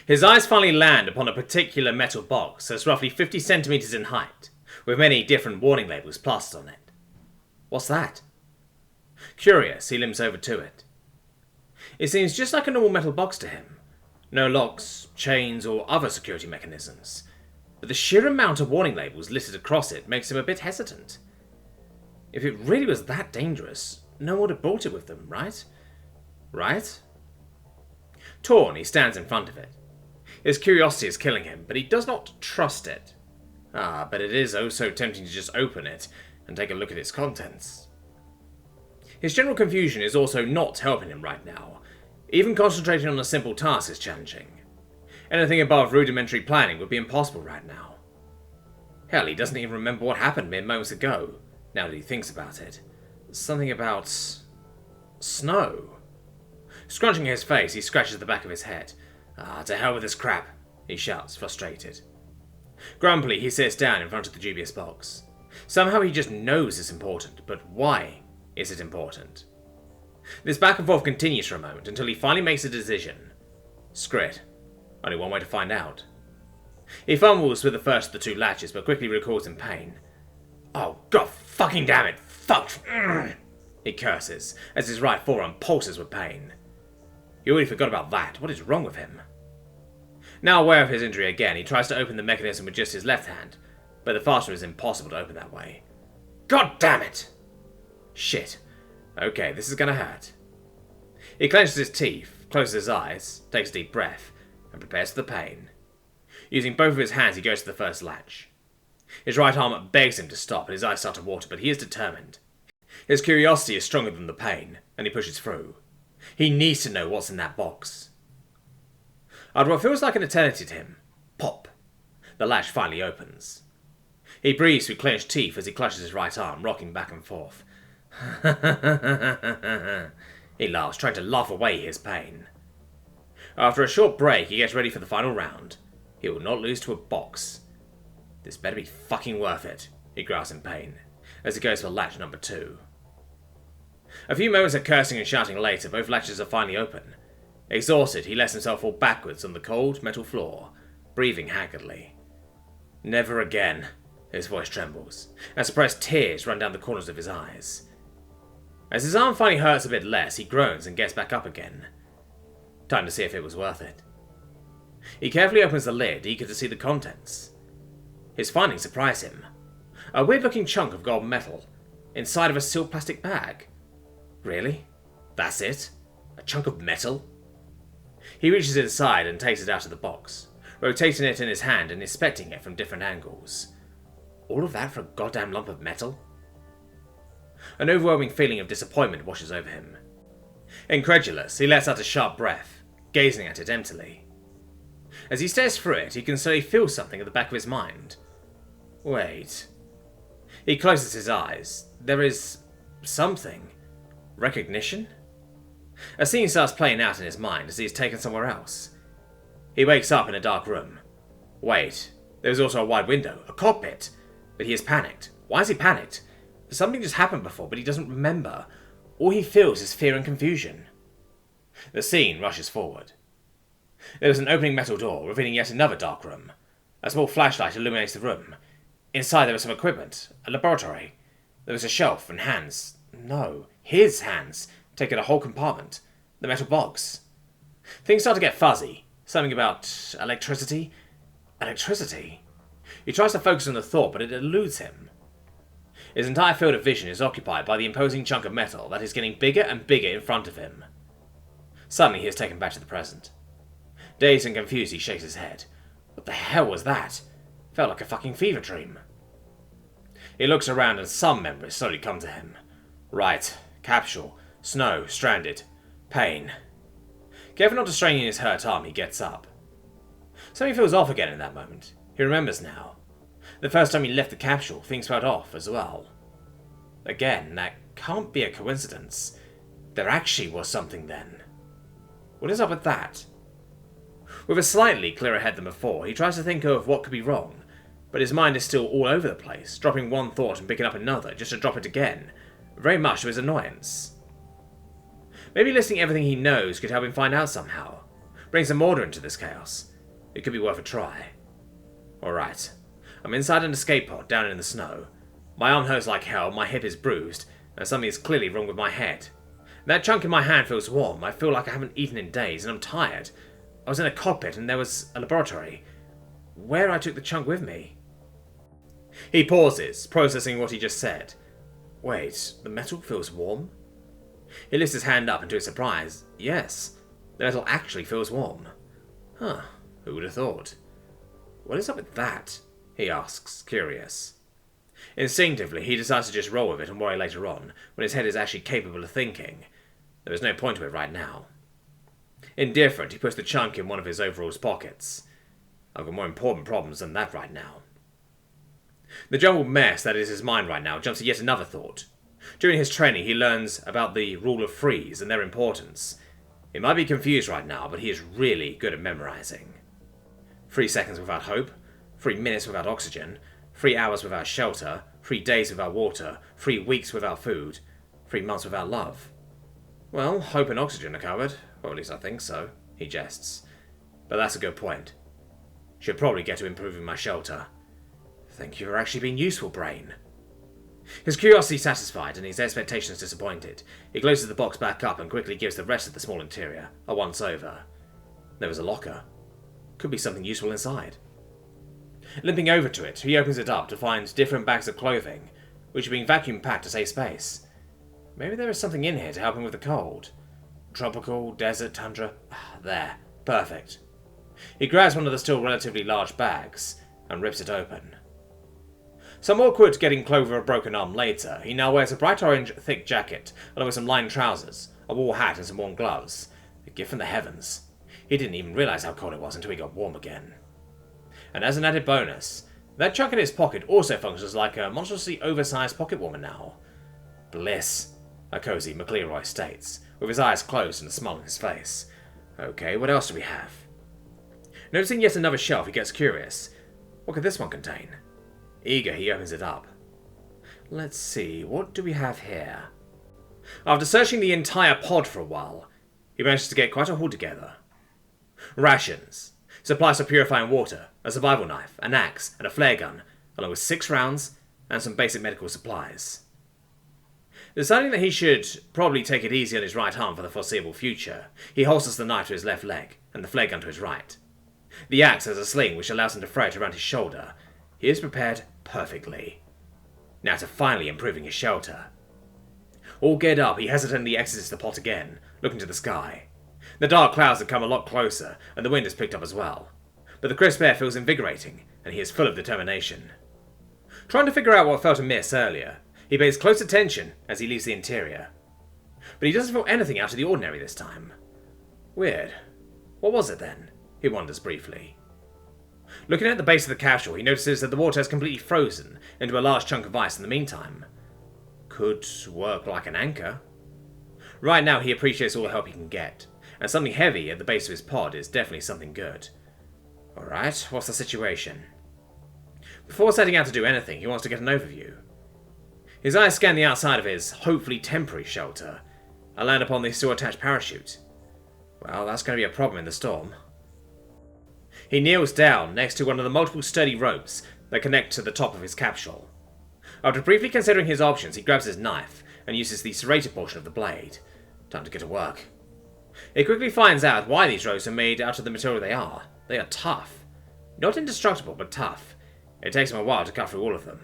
His eyes finally land upon a particular metal box that's roughly 50 centimeters in height, with many different warning labels plastered on it. What's that? Curious, he limps over to it. It seems just like a normal metal box to him. No locks, chains, or other security mechanisms. But the sheer amount of warning labels listed across it makes him a bit hesitant. If it really was that dangerous, no one would have brought it with them, right? Right? Torn, he stands in front of it. His curiosity is killing him, but he does not trust it. But it is oh so tempting to just open it and take a look at its contents. His general confusion is also not helping him right now. Even concentrating on a simple task is challenging. Anything above rudimentary planning would be impossible right now. Hell, he doesn't even remember what happened mere moments ago, now that he thinks about it. Something about snow. Scrunching his face, he scratches the back of his head. To hell with this crap, he shouts, frustrated. Grumpily, he sits down in front of the dubious box. Somehow he just knows it's important, but why is it important? This back and forth continues for a moment until he finally makes a decision. Screw it. Only one way to find out. He fumbles with the first of the two latches, but quickly recalls in pain. Oh, god fucking damn it! Fuck! He curses, as his right forearm pulses with pain. He already forgot about that. What is wrong with him? Now aware of his injury again, he tries to open the mechanism with just his left hand, but the fastener is impossible to open that way. God damn it! Shit. Okay, this is gonna hurt. He clenches his teeth, closes his eyes, takes a deep breath, and prepares for the pain. Using both of his hands, he goes to the first latch. His right arm begs him to stop, and his eyes start to water, but he is determined. His curiosity is stronger than the pain, and he pushes through. He needs to know what's in that box. After what feels like an eternity to him, pop, the latch finally opens. He breathes through clenched teeth as he clutches his right arm, rocking back and forth. He laughs, trying to laugh away his pain. After a short break, he gets ready for the final round. He will not lose to a box. This better be fucking worth it, he growls in pain, as he goes for latch number 2. A few moments of cursing and shouting later, both latches are finally open. Exhausted, he lets himself fall backwards on the cold metal floor, breathing haggardly. Never again, his voice trembles, and suppressed tears run down the corners of his eyes. As his arm finally hurts a bit less, he groans and gets back up again. Time to see if it was worth it. He carefully opens the lid, eager to see the contents. His findings surprise him. A weird-looking chunk of gold metal, inside of a silk plastic bag. Really? That's it? A chunk of metal? He reaches inside and takes it out of the box, rotating it in his hand and inspecting it from different angles. All of that for a goddamn lump of metal? An overwhelming feeling of disappointment washes over him. Incredulous, he lets out a sharp breath, gazing at it emptily. As he stares through it, he can slowly feel something at the back of his mind. Wait. He closes his eyes. There is something. Recognition? A scene starts playing out in his mind as he is taken somewhere else. He wakes up in a dark room. Wait, there is also a wide window, a cockpit. But he is panicked. Why is he panicked? Something just happened before, but he doesn't remember. All he feels is fear and confusion. The scene rushes forward. There is an opening metal door, revealing yet another dark room. A small flashlight illuminates the room. Inside there is some equipment, a laboratory. There is a shelf and hands. No, his hands, taking a whole compartment. The metal box. Things start to get fuzzy. Something about electricity? Electricity? He tries to focus on the thought, but it eludes him. His entire field of vision is occupied by the imposing chunk of metal that is getting bigger and bigger in front of him. Suddenly he is taken back to the present. Dazed and confused, he shakes his head. What the hell was that? Felt like a fucking fever dream. He looks around and some memories slowly come to him. Right, capsule, snow, stranded, pain. Careful not to strain his hurt arm, he gets up. Something feels off again in that moment. He remembers now. The first time he left the capsule, things felt off as well. Again, that can't be a coincidence. There actually was something then. What is up with that? With a slightly clearer head than before, he tries to think of what could be wrong, but his mind is still all over the place, dropping one thought and picking up another just to drop it again, very much to his annoyance. Maybe listing everything he knows could help him find out somehow, bring some order into this chaos. It could be worth a try. Alright. I'm inside an escape pod, down in the snow. My arm hurts like hell, my hip is bruised, and something is clearly wrong with my head. That chunk in my hand feels warm, I feel like I haven't eaten in days, and I'm tired. I was in a cockpit and there was a laboratory. Where I took the chunk with me? He pauses, processing what he just said. Wait, the metal feels warm? He lifts his hand up, and to his surprise, yes, the metal actually feels warm. Huh, who would have thought? What is up with that? He asks, curious. Instinctively, he decides to just roll with it and worry later on, when his head is actually capable of thinking. There is no point to it right now. Indifferent, he puts the chunk in one of his overalls pockets. I've got more important problems than that right now. The jumbled mess that is his mind right now jumps to yet another thought. During his training, he learns about the rule of threes and their importance. He might be confused right now, but he is really good at memorizing. 3 seconds without hope, 3 minutes without oxygen, 3 hours without shelter, 3 days without water, 3 weeks without food, 3 months without love. Well, hope and oxygen are covered, or at least I think so, he jests. But that's a good point. Should probably get to improving my shelter. Thank you for actually being useful, brain. His curiosity satisfied and his expectations disappointed, he closes the box back up and quickly gives the rest of the small interior a once-over. There was a locker. Could be something useful inside. Limping over to it, he opens it up to find different bags of clothing, which are being vacuum-packed to save space. Maybe there is something in here to help him with the cold. Tropical, desert, tundra. There. Perfect. He grabs one of the still relatively large bags and rips it open. Some awkward getting clothes with a broken arm later, he now wears a bright orange thick jacket, along with some lined trousers, a wool hat and some worn gloves. A gift from the heavens. He didn't even realise how cold it was until he got warm again. And as an added bonus, that chunk in his pocket also functions like a monstrously oversized pocket warmer now. Bliss, a cozy McLeroy states, with his eyes closed and a smile on his face. Okay, what else do we have? Noticing yet another shelf, he gets curious. What could this one contain? Eager, he opens it up. Let's see, what do we have here? After searching the entire pod for a while, he manages to get quite a haul together. Rations, supplies for purifying water, a survival knife, an axe, and a flare gun, along with 6 rounds and some basic medical supplies. Deciding that he should probably take it easy on his right arm for the foreseeable future, he holsters the knife to his left leg and the flare gun to his right. The axe has a sling which allows him to throw it around his shoulder. He is prepared perfectly. Now to finally improving his shelter. All geared up, he hesitantly exits the pot again, looking to the sky. The dark clouds have come a lot closer, and the wind has picked up as well. But the crisp air feels invigorating, and he is full of determination. Trying to figure out what felt amiss earlier, he pays close attention as he leaves the interior. But he doesn't feel anything out of the ordinary this time. Weird. What was it then? He wonders briefly. Looking at the base of the capsule, he notices that the water has completely frozen into a large chunk of ice in the meantime. Could work like an anchor. Right now he appreciates all the help he can get, and something heavy at the base of his pod is definitely something good. Alright, what's the situation? Before setting out to do anything, he wants to get an overview. His eyes scan the outside of his, hopefully temporary shelter, and land upon the still attached parachute. Well, that's going to be a problem in the storm. He kneels down next to one of the multiple sturdy ropes that connect to the top of his capsule. After briefly considering his options, he grabs his knife and uses the serrated portion of the blade. Time to get to work. He quickly finds out why these ropes are made out of the material they are. They are tough. Not indestructible, but tough. It takes him a while to cut through all of them.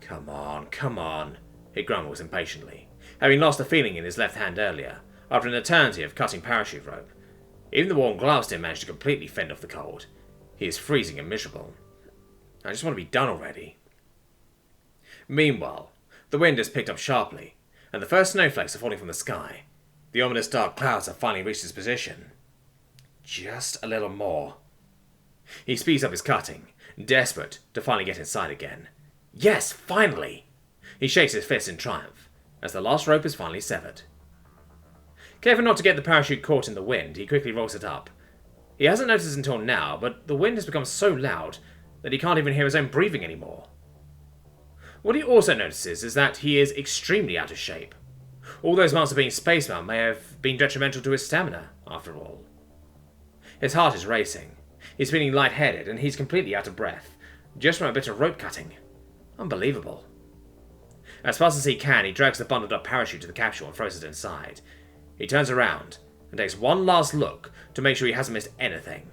Come on, he grumbles impatiently, having lost the feeling in his left hand earlier, after an eternity of cutting parachute rope. Even the warm gloves didn't manage to completely fend off the cold. He is freezing and miserable. I just want to be done already. Meanwhile, the wind has picked up sharply, and the first snowflakes are falling from the sky. The ominous dark clouds have finally reached his position. Just a little more. He speeds up his cutting, desperate to finally get inside again. Yes, finally! He shakes his fist in triumph, as the last rope is finally severed. Careful not to get the parachute caught in the wind, he quickly rolls it up. He hasn't noticed until now, but the wind has become so loud that he can't even hear his own breathing anymore. What he also notices is that he is extremely out of shape. All those months of being spacebound may have been detrimental to his stamina, after all. His heart is racing. He's feeling lightheaded and he's completely out of breath, just from a bit of rope cutting. Unbelievable. As fast as he can, he drags the bundled up parachute to the capsule and throws it inside. He turns around and takes one last look to make sure he hasn't missed anything.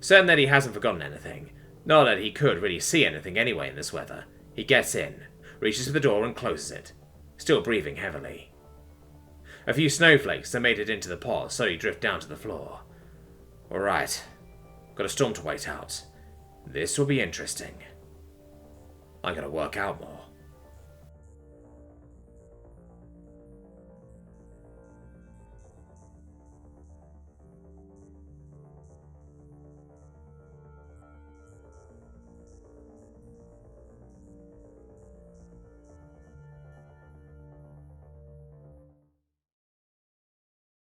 Certain that he hasn't forgotten anything, not that he could really see anything anyway in this weather, he gets in, reaches for the door and closes it, still breathing heavily. A few snowflakes that made it into the pod slowly drift down to the floor. Alright, got a storm to wait out. This will be interesting. I'm gonna work out more.